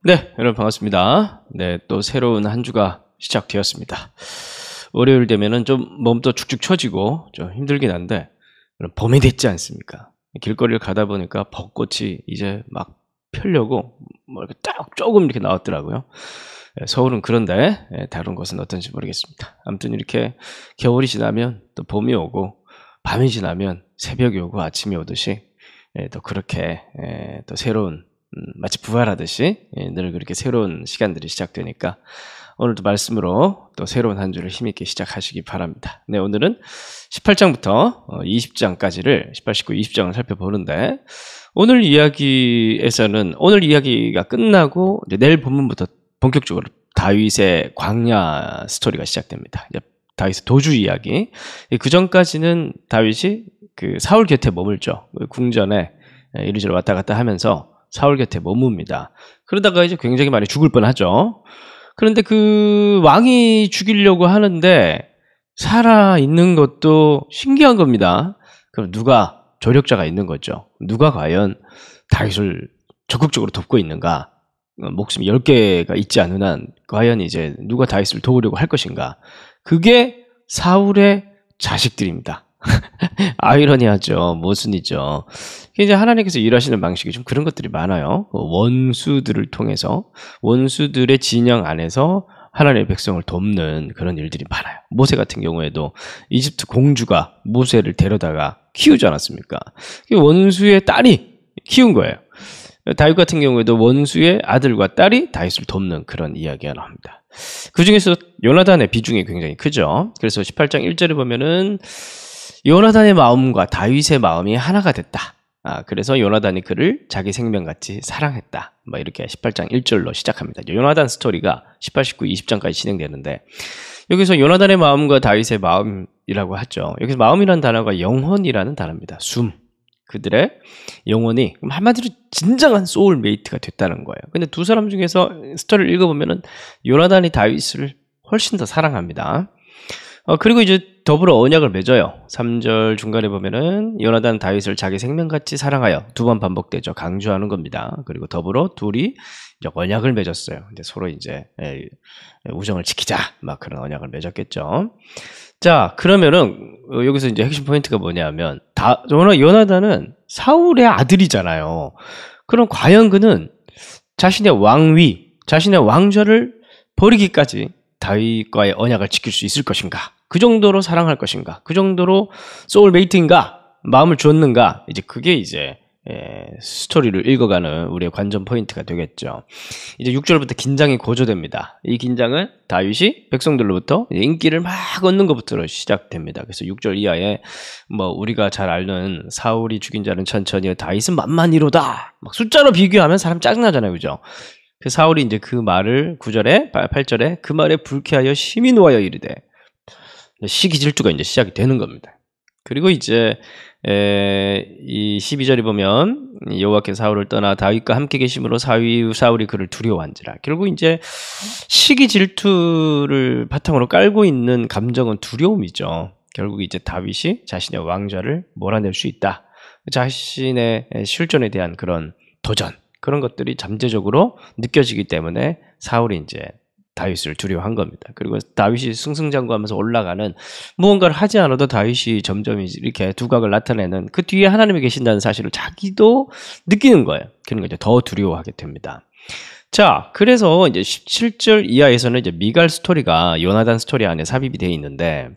네, 여러분 반갑습니다. 네, 또 새로운 한 주가 시작되었습니다. 월요일 되면은 좀 몸도 축축 처지고 좀 힘들긴 한데 봄이 됐지 않습니까? 길거리를 가다 보니까 벚꽃이 이제 막 펴려고 뭐 이렇게 딱 조금 이렇게 나왔더라고요. 서울은 그런데 다른 곳은 어떤지 모르겠습니다. 아무튼 이렇게 겨울이 지나면 또 봄이 오고 밤이 지나면 새벽이 오고 아침이 오듯이 또 그렇게 또 새로운 마치 부활하듯이 늘 그렇게 새로운 시간들이 시작되니까 오늘도 말씀으로 또 새로운 한 주를 힘있게 시작하시기 바랍니다. 네, 오늘은 18장부터 20장까지를 18, 19, 20장을 살펴보는데 오늘 이야기에서는 오늘 이야기가 끝나고 이제 내일 본문부터 본격적으로 다윗의 광야 스토리가 시작됩니다. 이제 다윗의 도주 이야기. 그 전까지는 다윗이 그 사울 곁에 머물죠. 궁전에 이리저리 왔다 갔다 하면서 사울 곁에 머뭅니다. 그러다가 이제 굉장히 많이 죽을 뻔하죠. 그런데 그 왕이 죽이려고 하는데 살아 있는 것도 신기한 겁니다. 그럼 누가 조력자가 있는 거죠. 누가 과연 다윗을 적극적으로 돕고 있는가? 목숨이 10개가 있지 않은 한 과연 이제 누가 다윗을 도우려고 할 것인가? 그게 사울의 자식들입니다. 아이러니하죠. 모순이죠. 이제 하나님께서 일하시는 방식이 좀 그런 것들이 많아요. 원수들을 통해서 원수들의 진영 안에서 하나님의 백성을 돕는 그런 일들이 많아요. 모세 같은 경우에도 이집트 공주가 모세를 데려다가 키우지 않았습니까? 원수의 딸이 키운 거예요. 다윗 같은 경우에도 원수의 아들과 딸이 다윗을 돕는 그런 이야기가 나옵니다. 그 중에서 요나단의 비중이 굉장히 크죠. 그래서 18장 1절에 보면은 요나단의 마음과 다윗의 마음이 하나가 됐다. 그래서 요나단이 그를 자기 생명같이 사랑했다. 뭐 이렇게 18장 1절로 시작합니다. 요나단 스토리가 18, 19, 20장까지 진행되는데 여기서 요나단의 마음과 다윗의 마음이라고 하죠. 여기서 마음이라는 단어가 영혼이라는 단어입니다. 숨. 그들의 영혼이 한마디로 진정한 소울메이트가 됐다는 거예요. 근데 두 사람 중에서 스토리를 읽어보면은 요나단이 다윗을 훨씬 더 사랑합니다. 그리고 이제 더불어 언약을 맺어요. 3절 중간에 보면은 요나단 다윗을 자기 생명같이 사랑하여 두 번 반복되죠. 강조하는 겁니다. 그리고 더불어 둘이 이제 언약을 맺었어요. 근데 서로 이제 우정을 지키자 막 그런 언약을 맺었겠죠. 자, 그러면은 여기서 이제 핵심 포인트가 뭐냐면 요나단은 사울의 아들이잖아요. 그럼 과연 그는 자신의 왕위, 자신의 왕좌를 버리기까지 다윗과의 언약을 지킬 수 있을 것인가? 그 정도로 사랑할 것인가? 그 정도로 소울메이트인가? 마음을 주었는가? 이제 그게 이제 스토리를 읽어가는 우리의 관전 포인트가 되겠죠. 이제 6절부터 긴장이 고조됩니다. 이 긴장은 다윗이 백성들로부터 인기를 막 얻는 것부터 시작됩니다. 그래서 6절 이하에 뭐 우리가 잘 아는 사울이 죽인 자는 천천히 다윗은 만만이로다. 막 숫자로 비교하면 사람 짜증나잖아요. 그죠? 그 사울이 이제 그 말을 9절에 8절에 그 말에 불쾌하여 심히 노하여 이르되 시기 질투가 이제 시작이 되는 겁니다. 그리고 이제 이 12절에 보면 여호와께서 사울을 떠나 다윗과 함께 계심으로 사울이 그를 두려워한지라. 결국 이제 시기 질투를 바탕으로 깔고 있는 감정은 두려움이죠. 결국 이제 다윗이 자신의 왕좌를 몰아낼 수 있다. 자신의 실존에 대한 그런 도전 그런 것들이 잠재적으로 느껴지기 때문에 사울이 이제 다윗을 두려워한 겁니다. 그리고 다윗이 승승장구하면서 올라가는 무언가를 하지 않아도 다윗이 점점 이렇게 두각을 나타내는 그 뒤에 하나님이 계신다는 사실을 자기도 느끼는 거예요. 그러니까 이제 더 두려워하게 됩니다. 자, 그래서 이제 17절 이하에서는 이제 미갈 스토리가 요나단 스토리 안에 삽입이 되어 있는데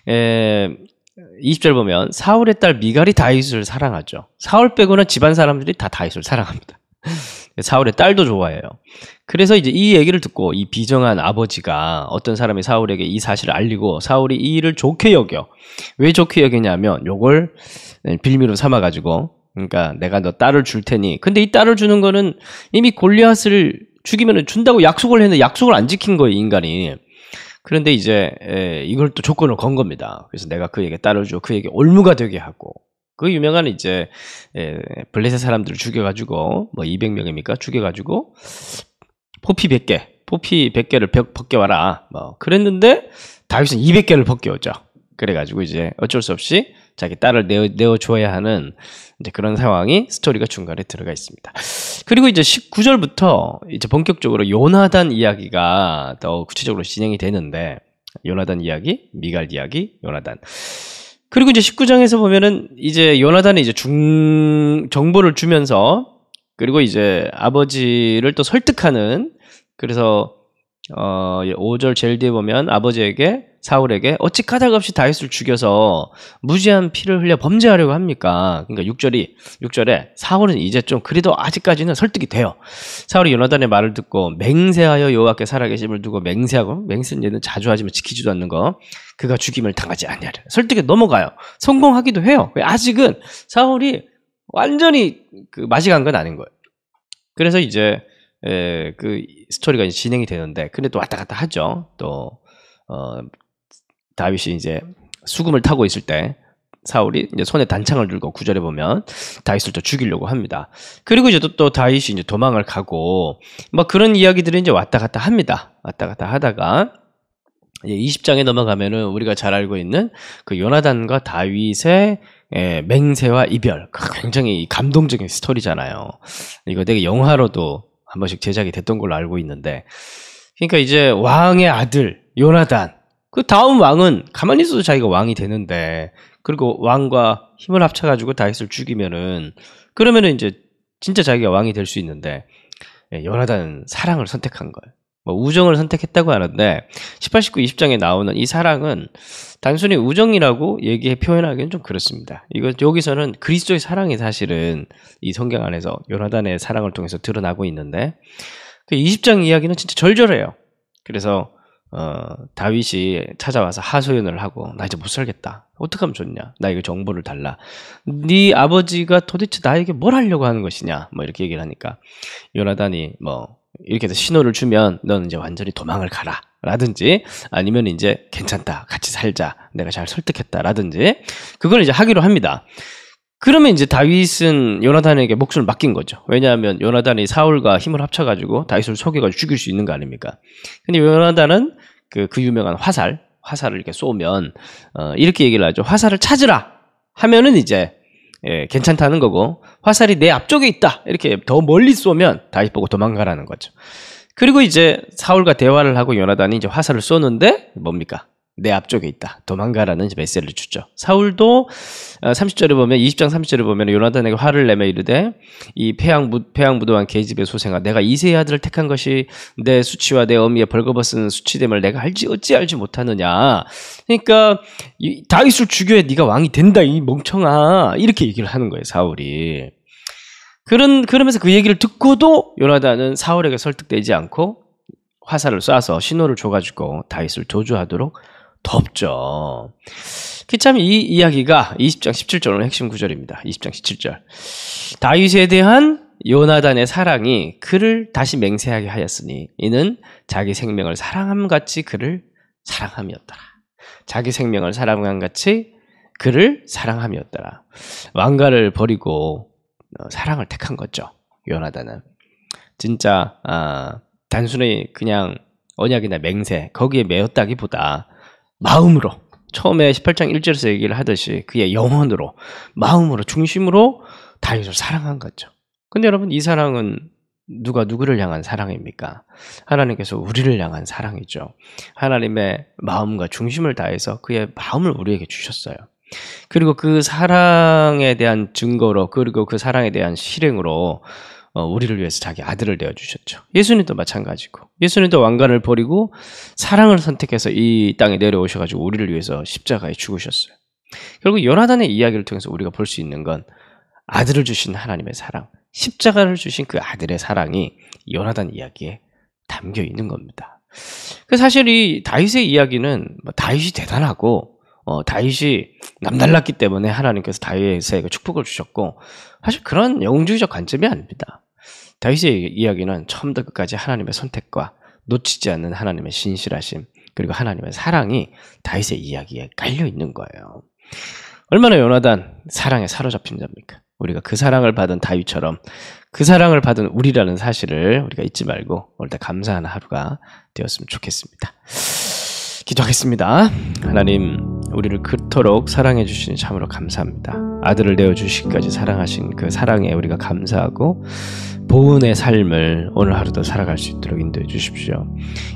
20절 보면 사울의 딸 미갈이 다윗을 사랑하죠. 사울 빼고는 집안 사람들이 다 다윗을 사랑합니다. 사울의 딸도 좋아해요. 그래서 이제 이 얘기를 듣고 이 비정한 아버지가 어떤 사람이 사울에게 이 사실을 알리고 사울이 이 일을 좋게 여겨. 왜 좋게 여기냐면 요걸 빌미로 삼아가지고 그러니까 내가 너 딸을 줄 테니 근데 이 딸을 주는 거는 이미 골리앗을 죽이면 준다고 약속을 했는데 약속을 안 지킨 거예요 인간이. 그런데 이제 이걸 또 조건을 건 겁니다. 그래서 내가 그에게 딸을 주고 그에게 올무가 되게 하고 그 유명한 이제 블레셋 사람들을 죽여가지고 뭐 200명입니까? 죽여가지고 포피 100개를 벗겨와라. 뭐 그랬는데 다윗은 200개를 벗겨오죠. 그래가지고 이제 어쩔 수 없이 자기 딸을 내어줘야 하는 이제 그런 상황이 스토리가 중간에 들어가 있습니다. 그리고 이제 19절부터 이제 본격적으로 요나단 이야기가 더 구체적으로 진행이 되는데, 요나단 이야기, 미갈 이야기, 요나단. 그리고 이제 19장에서 보면은 이제 요나단이 이제 정보를 주면서, 그리고 이제 아버지를 또 설득하는, 그래서 5절 제일 뒤에 보면 아버지에게, 사울에게 어찌 까닭 없이 다윗을 죽여서 무지한 피를 흘려 범죄하려고 합니까? 그러니까 6절에 사울은 이제 좀 그래도 아직까지는 설득이 돼요. 사울이 요나단의 말을 듣고 맹세하여 여호와께 살아계심을 두고 맹세하고, 맹세는 얘는 자주 하지만 지키지도 않는 거, 그가 죽임을 당하지 아니하리라. 설득에 넘어가요. 성공하기도 해요. 아직은 사울이 완전히 그 맛이 간 건 아닌 거예요. 그래서 이제 그 스토리가 이제 진행이 되는데, 근데 또 왔다 갔다 하죠. 또 다윗이 이제 수금을 타고 있을 때 사울이 이제 손에 단창을 들고 9절에 보면 다윗을 또 죽이려고 합니다. 그리고 이제 또 다윗이 이제 도망을 가고 막 그런 이야기들이 이제 왔다 갔다 합니다. 왔다 갔다 하다가 이제 20장에 넘어가면은 우리가 잘 알고 있는 그 요나단과 다윗의 맹세와 이별, 굉장히 감동적인 스토리잖아요. 이거 되게 영화로도 한 번씩 제작이 됐던 걸로 알고 있는데, 그러니까 이제 왕의 아들 요나단, 그 다음 왕은 가만히 있어도 자기가 왕이 되는데, 그리고 왕과 힘을 합쳐가지고 다윗을 죽이면은, 그러면은 이제 진짜 자기가 왕이 될 수 있는데, 요나단은 사랑을 선택한 거예요. 뭐 우정을 선택했다고 하는데 18, 19, 20장에 나오는 이 사랑은 단순히 우정이라고 표현하기는 좀 그렇습니다. 여기서는 그리스도의 사랑이 사실은 이 성경 안에서 요나단의 사랑을 통해서 드러나고 있는데, 그 20장 이야기는 진짜 절절해요. 그래서 다윗이 찾아와서 하소연을 하고, 나 이제 못 살겠다. 어떻게 하면 좋냐? 나에게 정보를 달라. 네 아버지가 도대체 나에게 뭘 하려고 하는 것이냐? 뭐 이렇게 얘기를 하니까 요나단이 이렇게 해서 신호를 주면 너는 이제 완전히 도망을 가라 라든지, 아니면 이제 괜찮다, 같이 살자, 내가 잘 설득했다 라든지, 그걸 이제 하기로 합니다. 그러면 이제 다윗은 요나단에게 목숨을 맡긴 거죠. 왜냐하면 요나단이 사울과 힘을 합쳐가지고 다윗을 속여가지고 죽일 수 있는 거 아닙니까? 근데 요나단은 그 유명한 화살을 이렇게 쏘면 이렇게 얘기를 하죠. 화살을 찾으라 하면은 이제 괜찮다는 거고, 화살이 내 앞쪽에 있다 이렇게 더 멀리 쏘면 다윗 보고 도망가라는 거죠. 그리고 이제 사울과 대화를 하고 요나단이 이제 화살을 쏘는데 뭡니까? 내 앞쪽에 있다, 도망가라는 이제 메시지를 주죠. 사울도 30절에 보면, 20장 30절에 보면 요나단에게 화를 내며 이르되 이 패양무도한 계집의 소생아, 내가 이새의 아들을 택한 것이 내 수치와 내 어미의 벌거벗은 수치됨을 내가 어찌 알지 못하느냐. 그러니까 다윗을 죽여야 네가 왕이 된다 이 멍청아, 이렇게 얘기를 하는 거예요 사울이. 그러면서 그 얘기를 듣고도 요나단은 사울에게 설득되지 않고 화살을 쏴서 신호를 줘가지고 다윗을 저주하도록 덮죠. 참 이 이야기가 20장 17절은 핵심 구절입니다. 20장 17절. 다윗에 대한 요나단의 사랑이 그를 다시 맹세하게 하였으니 이는 자기 생명을 사랑함같이 그를 사랑함이었더라. 자기 생명을 사랑함같이 그를 사랑함이었더라. 왕가를 버리고 사랑을 택한 거죠. 요나단은 진짜 단순히 그냥 언약이나 맹세 거기에 매였다기보다 마음으로, 처음에 18장 1절에서 얘기를 하듯이 그의 영혼으로, 마음으로, 중심으로 다윗을 사랑한 거죠. 근데 여러분, 이 사랑은 누가 누구를 향한 사랑입니까? 하나님께서 우리를 향한 사랑이죠. 하나님의 마음과 중심을 다해서 그의 마음을 우리에게 주셨어요. 그리고 그 사랑에 대한 증거로, 그리고 그 사랑에 대한 실행으로 우리를 위해서 자기 아들을 내어주셨죠. 예수님도 마찬가지고, 예수님도 왕관을 버리고 사랑을 선택해서 이 땅에 내려오셔가지고 우리를 위해서 십자가에 죽으셨어요. 결국 요나단의 이야기를 통해서 우리가 볼 수 있는 건 아들을 주신 하나님의 사랑, 십자가를 주신 그 아들의 사랑이 요나단 이야기에 담겨 있는 겁니다. 사실 이 다윗의 이야기는 다윗이 대단하고 다윗이 남달랐기 때문에 하나님께서 다윗에게 축복을 주셨고, 사실 그런 영웅주의적 관점이 아닙니다. 다윗의 이야기는 처음부터 끝까지 하나님의 선택과 놓치지 않는 하나님의 신실하심, 그리고 하나님의 사랑이 다윗의 이야기에 깔려 있는 거예요. 얼마나 요나단 사랑에 사로잡힌 자입니까? 우리가 그 사랑을 받은 다윗처럼 그 사랑을 받은 우리라는 사실을 우리가 잊지 말고 오늘 다 감사하는 하루가 되었으면 좋겠습니다. 기도하겠습니다. 하나님, 우리를 그토록 사랑해 주시니 참으로 감사합니다. 아들을 내어주시기까지 사랑하신 그 사랑에 우리가 감사하고 보은의 삶을 오늘 하루도 살아갈 수 있도록 인도해 주십시오.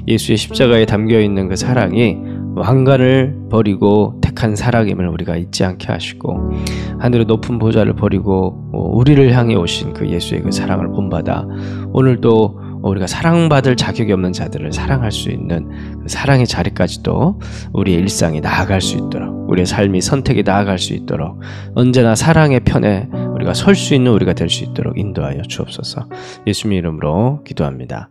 예수의 십자가에 담겨있는 그 사랑이 왕관을 버리고 택한 사랑임을 우리가 잊지 않게 하시고 하늘의 높은 보좌를 버리고 우리를 향해 오신 그 예수의 그 사랑을 본받아 오늘도 우리가 사랑받을 자격이 없는 자들을 사랑할 수 있는 그 사랑의 자리까지도 우리의 일상이 나아갈 수 있도록, 우리의 삶이 선택이 나아갈 수 있도록, 언제나 사랑의 편에 우리가 설 수 있는 우리가 될 수 있도록 인도하여 주옵소서. 예수님 이름으로 기도합니다.